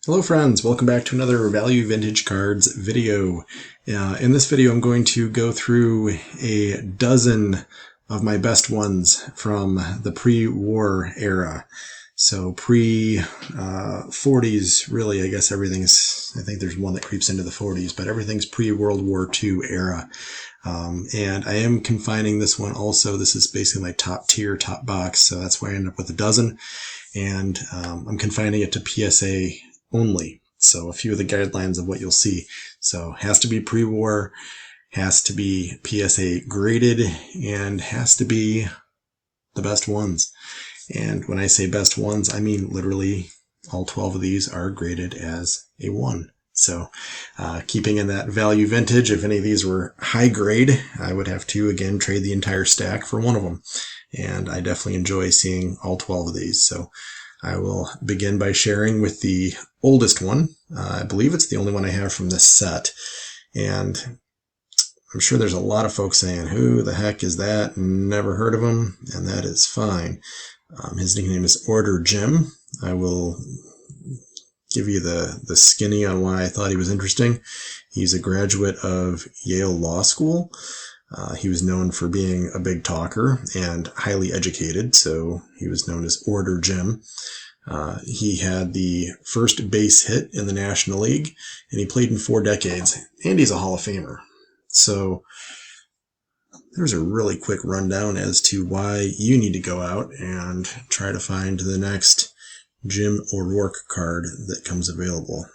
Hello friends, welcome back to another Value Vintage Cards video. In this video I'm going to go through a dozen of my best ones from the pre-war era. So pre-40s, really, I guess everything's, I think there's one that creeps into the 40s, but everything's pre-World War II era. And I am confining this one also. This is basically my top tier, top box, so that's why I end up with a dozen. And I'm confining it to PSA only. So a few of the guidelines of what you'll see. So has to be pre-war, has to be PSA graded, and has to be the best ones. And when I say best ones, I mean literally all 12 of these are graded as a 1. So keeping in that value vintage, if any of these were high grade, I would have to, again, trade the entire stack for one of them. And I definitely enjoy seeing all 12 of these. So I will begin by sharing with the oldest one. I believe it's the only one I have from this set. And I'm sure there's a lot of folks saying, who the heck is that? Never heard of him. And that is fine. His nickname is Order Jim. I will give you the skinny on why I thought he was interesting. He's a graduate of Yale Law School. He was known for being a big talker and highly educated, so he was known as Order Jim. He had the first base hit in the National League, and he played in 4 decades, and he's a Hall of Famer. So there's a really quick rundown as to why you need to go out and try to find the next Jim O'Rourke card that comes available.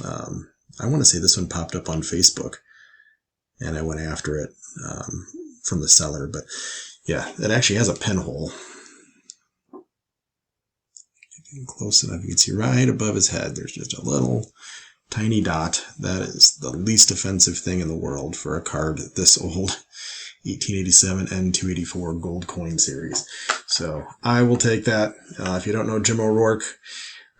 I want to say this one popped up on Facebook, and I went after it from the seller. But yeah, it actually has a pinhole. Getting close enough, you can see right above his head, there's just a little tiny dot. That is the least offensive thing in the world for a card this old. 1887 N284 gold coin series. So I will take that. If you don't know Jim O'Rourke,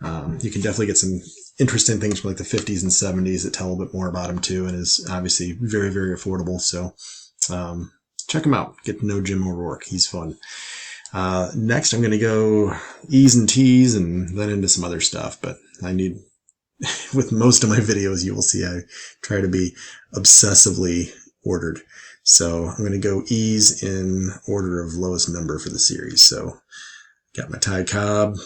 you can definitely get some interesting things from like the 50s and 70s that tell a little bit more about him too, and is obviously very, very affordable. So check him out. Get to know Jim O'Rourke. He's fun. Next, I'm going to go E's and T's and then into some other stuff, but I need, with most of my videos, you will see I try to be obsessively ordered. So I'm going to go E's in order of lowest number for the series. So got my Ty Cobb,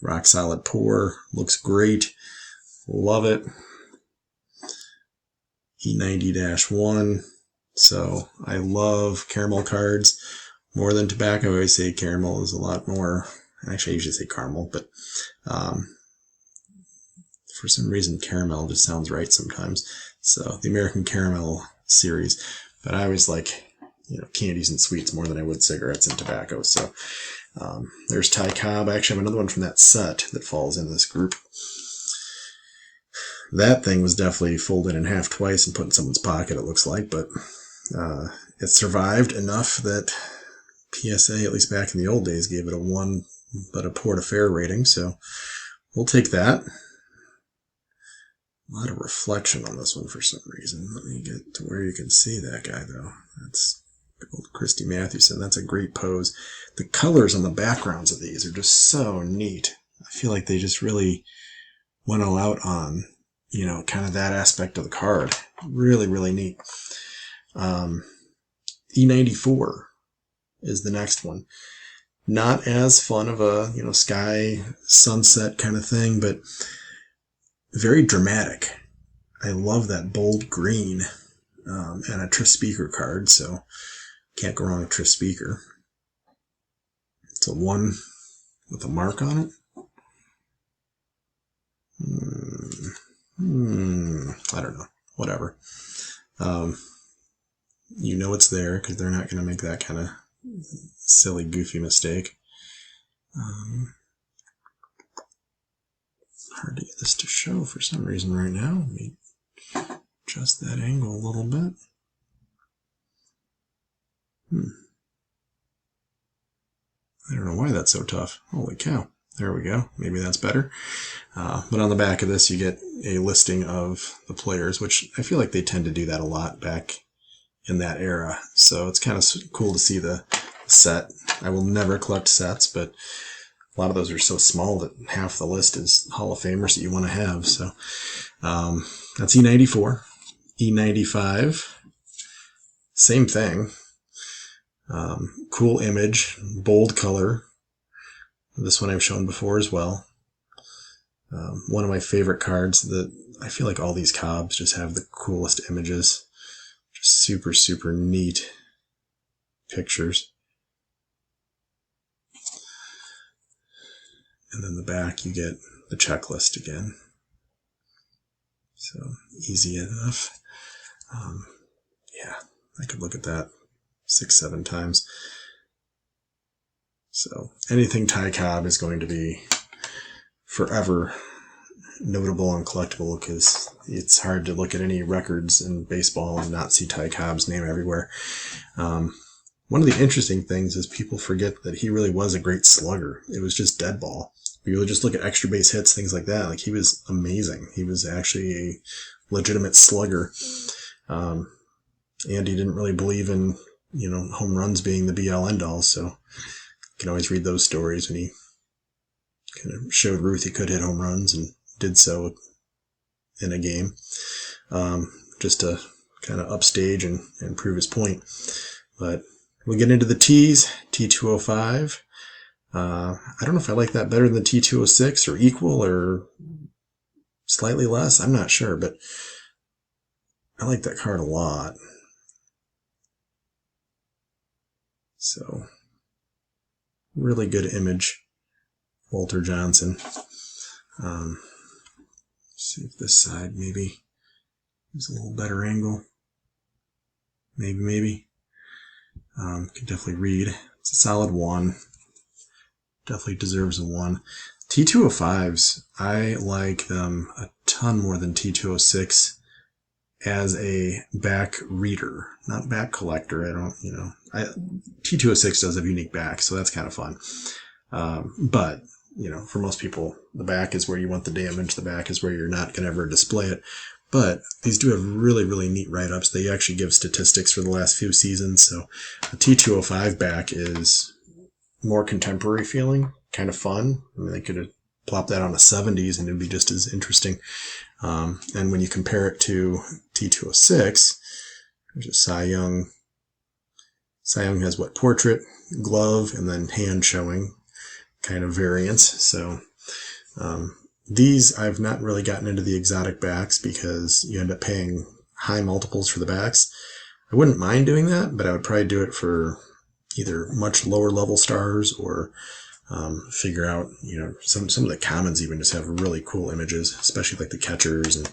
rock solid pour, looks great, love it. E90-1. So I love caramel cards more than tobacco. I always say caramel is a lot more, actually I usually say caramel, but for some reason caramel just sounds right sometimes. So the American Caramel series. But I always like, candies and sweets more than I would cigarettes and tobacco. So there's Ty Cobb. I actually have another one from that set that falls in this group. That thing was definitely folded in half twice and put in someone's pocket, it looks like. But it survived enough that PSA, at least back in the old days, gave it a 1, but a poor to fair rating. So we'll take that. A lot of reflection on this one for some reason. Let me get to where you can see that guy, though. That's old Christy Mathewson. That's a great pose. The colors on the backgrounds of these are just so neat. I feel like they just really went all out on, kind of that aspect of the card. Really, really neat. E94 is the next one. Not as fun of a, sky sunset kind of thing, but very dramatic. I love that bold green and a Triff Speaker card, so can't go wrong with Triff Speaker. It's a 1 with a mark on it. I don't know. Whatever. It's there because they're not going to make that kind of silly, goofy mistake. Hard to get this to show for some reason right now. Let me adjust that angle a little bit. I don't know why that's so tough. Holy cow. There we go. Maybe that's better. But on the back of this, you get a listing of the players, which I feel like they tend to do that a lot back in that era. So it's kind of cool to see the set. I will never collect sets, but a lot of those are so small that half the list is Hall of Famers that you want to have. So that's E94. E95, same thing. Cool image, bold color. This one I've shown before as well. One of my favorite cards. That I feel like all these Cobbs just have the coolest images. Just super, super neat pictures. And then the back, you get the checklist again. So easy enough. Yeah, I could look at that 6-7 times. So anything Ty Cobb is going to be forever notable and collectible, because it's hard to look at any records in baseball and not see Ty Cobb's name everywhere. One of the interesting things is people forget that he really was a great slugger. It was just dead ball. You really just look at extra base hits, things like that. Like, he was amazing. He was actually a legitimate slugger. And he didn't really believe in, home runs being the be-all end-all. So you can always read those stories when he kind of showed Ruth he could hit home runs and did so in a game, just to kind of upstage and prove his point. But we'll get into the T's. T205. I don't know if I like that better than T206 or equal or slightly less. I'm not sure, but I like that card a lot. So, really good image. Walter Johnson. See if this side maybe is a little better angle. Maybe. Can definitely read. It's a solid 1. Definitely deserves a 1. T205s, I like them a ton more than T206 as a back reader, not back collector. T206 does have unique backs, so that's kind of fun. But, for most people, the back is where you want the damage. The back is where you're not going to ever display it. But these do have really, really neat write-ups. They actually give statistics for the last few seasons. So the T205 back is more contemporary feeling, kind of fun. I mean, they could have plopped that on the 70s and it'd be just as interesting. And when you compare it to T206, there's a Cy Young. Cy Young has portrait, glove, and then hand showing kind of variants. So these, I've not really gotten into the exotic backs because you end up paying high multiples for the backs. I wouldn't mind doing that, but I would probably do it for either much lower level stars or figure out, some of the commons even just have really cool images, especially like the catchers and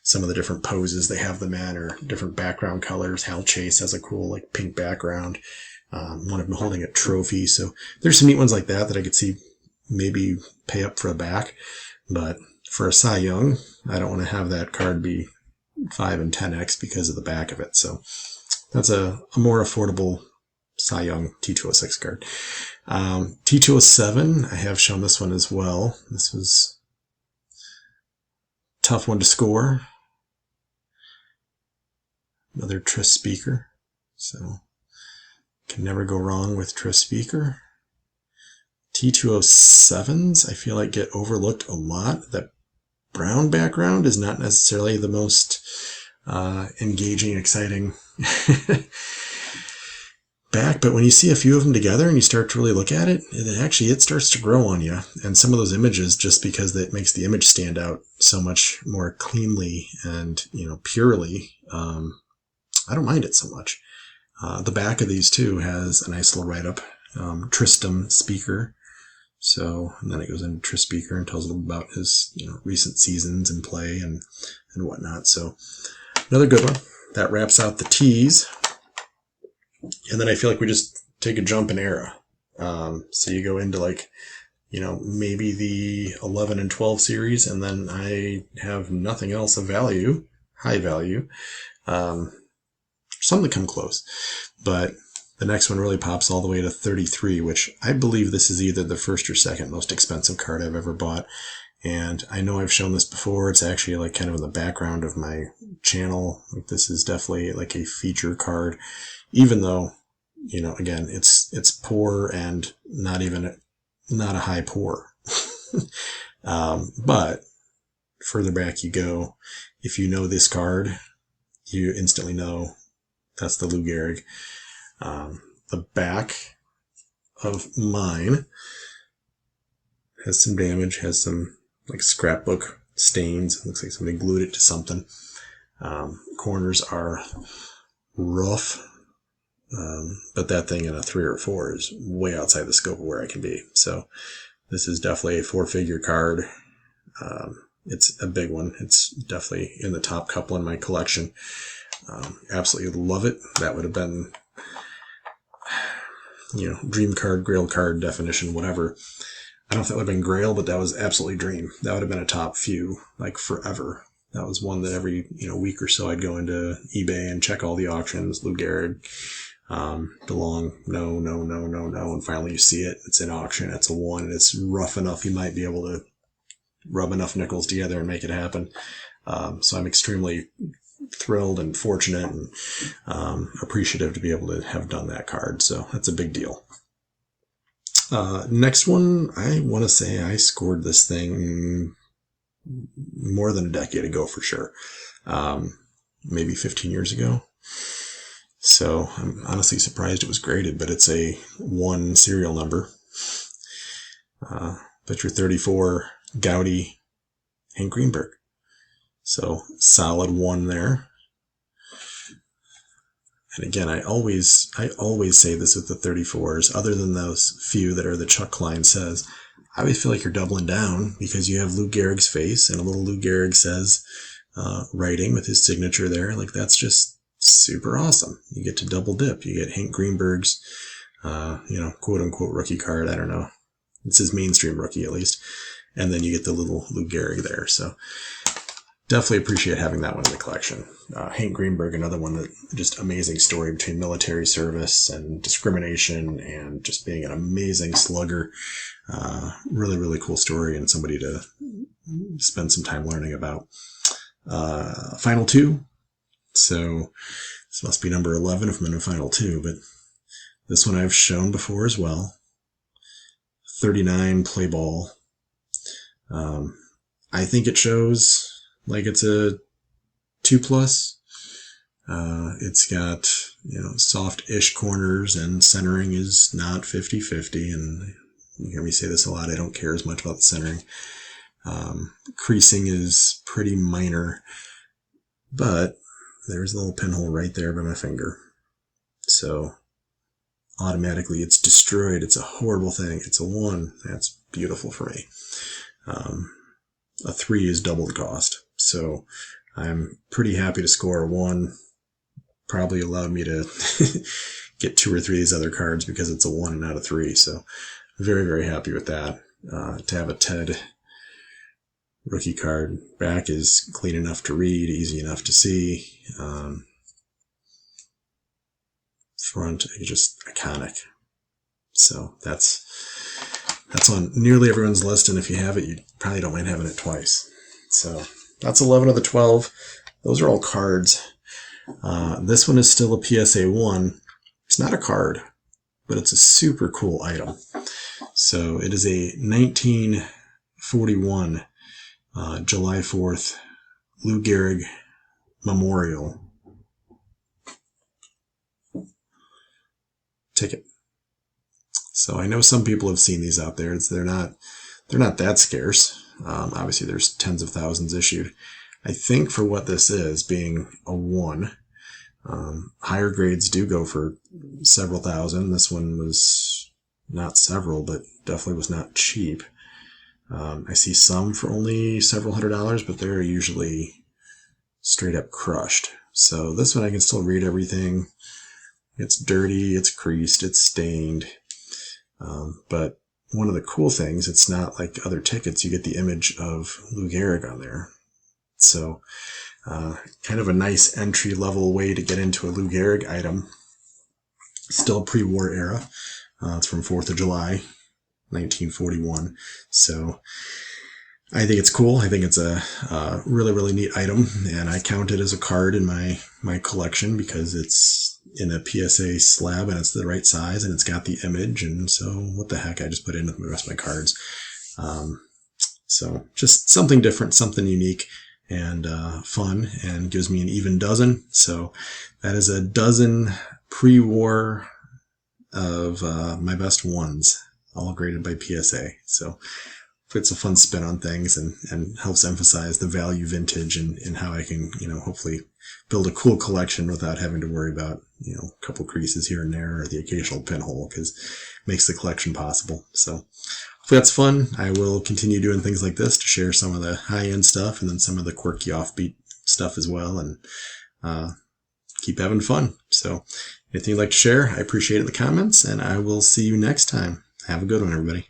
some of the different poses they have them in, or different background colors. Hal Chase has a cool pink background. One of them holding a trophy. So there's some neat ones like that I could see maybe pay up for a back. But for a Cy Young, I don't want to have that card be 5 and 10x because of the back of it. So that's a more affordable Cy Young T206 card. T207, I have shown this one as well. This was a tough one to score. Another Tris Speaker. So can never go wrong with Tris Speaker. T207s, I feel like get overlooked a lot. That brown background is not necessarily the most engaging, exciting back, but when you see a few of them together and you start to really look at it, it starts to grow on you. And some of those images, just because it makes the image stand out so much more cleanly and purely, I don't mind it so much. The back of these two has a nice little write-up, Tristram Speaker. So, and then it goes into Tris Speaker and tells a little about his, recent seasons and play and whatnot. So, another good one. That wraps out the T's. And then I feel like we just take a jump in era. So you go into maybe the 11 and 12 series, and then I have nothing else of value, high value. Some that come close. But the next one really pops all the way to 33, which I believe this is either the first or second most expensive card I've ever bought. And I know I've shown this before. It's actually kind of in the background of my channel. This is definitely a feature card, even though, again, it's poor and not even not a high pour. But further back you go, if you know this card, you instantly know that's the Lou Gehrig. The back of mine has some damage, has some like scrapbook stains. It looks like somebody glued it to something. Corners are rough, but that thing in a 3 or 4 is way outside the scope of where I can be. So this is definitely a 4-figure card. It's a big one. It's definitely in the top couple in my collection. Absolutely love it. That would have been, dream card, grail card definition, whatever. I don't know if that would have been grail, but that was absolutely dream. That would have been a top few, like forever. That was one that every week or so I'd go into eBay and check all the auctions. Lou Gehrig, DeLong, no, and finally you see it. It's in auction. It's a 1. It's rough enough you might be able to rub enough nickels together and make it happen. So I'm extremely thrilled and fortunate and appreciative to be able to have done that card. So that's a big deal. Next one, I want to say I scored this thing more than a decade ago for sure. Maybe 15 years ago. So I'm honestly surprised it was graded, but it's a 1 serial number. Picture 34, Goudey, Hank Greenberg. So solid 1 there. And again, I always say this with the 34s, other than those few that are the Chuck Klein says, I always feel like you're doubling down because you have Lou Gehrig's face and a little Lou Gehrig says writing with his signature there. Like, that's just super awesome. You get to double dip. You get Hank Greenberg's, quote unquote rookie card. I don't know. It's his mainstream rookie at least. And then you get the little Lou Gehrig there. So definitely appreciate having that one in the collection. Hank Greenberg, another one that just amazing story between military service and discrimination and just being an amazing slugger. Really, really cool story and somebody to spend some time learning about. Final 2. So this must be number 11 if I'm in a final 2, but this one I've shown before as well. 39 play ball. I think it shows like it's a 2+. It's got, soft-ish corners and centering is not 50-50. And you hear me say this a lot. I don't care as much about the centering. Creasing is pretty minor, but there's a little pinhole right there by my finger. So automatically it's destroyed. It's a horrible thing. It's a 1. That's beautiful for me. A 3 is double the cost. So I'm pretty happy to score a 1. Probably allowed me to get 2 or 3 of these other cards because it's a 1 and not a 3. So very, very happy with that. To have a Ted rookie card. Back is clean enough to read, easy enough to see. Front is just iconic. So that's on nearly everyone's list, and if you have it, you probably don't mind having it twice. So that's 11 of the 12. Those are all cards. This one is still a PSA 1. It's not a card, but it's a super cool item. So it is a 1941 July 4th Lou Gehrig Memorial ticket. So I know some people have seen these out there. They're not that scarce. Obviously, there's tens of thousands issued. I think for what this is, being a 1, higher grades do go for several thousand. This one was not several, but definitely was not cheap. I see some for only several $100s, but they're usually straight up crushed. So this one I can still read everything. It's dirty, it's creased, it's stained. But one of the cool things, it's not like other tickets. You get the image of Lou Gehrig on there. So kind of a nice entry-level way to get into a Lou Gehrig item. Still pre-war era. It's from 4th of July, 1941. So I think it's cool. I think it's a really, really neat item. And I count it as a card in my collection because it's in a PSA slab, and it's the right size, and it's got the image. And so what the heck, I just put it in with the rest of my cards. So just something different, something unique, and fun, and gives me an even dozen. So that is a dozen pre-war of my best ones, all graded by PSA. So it's a fun spin on things, and helps emphasize the value vintage, and how I can, hopefully build a cool collection without having to worry about, a couple creases here and there, or the occasional pinhole, because it makes the collection possible. So hopefully that's fun. I will continue doing things like this to share some of the high-end stuff, and then some of the quirky offbeat stuff as well, and keep having fun. So anything you'd like to share, I appreciate it in the comments, and I will see you next time. Have a good one, everybody.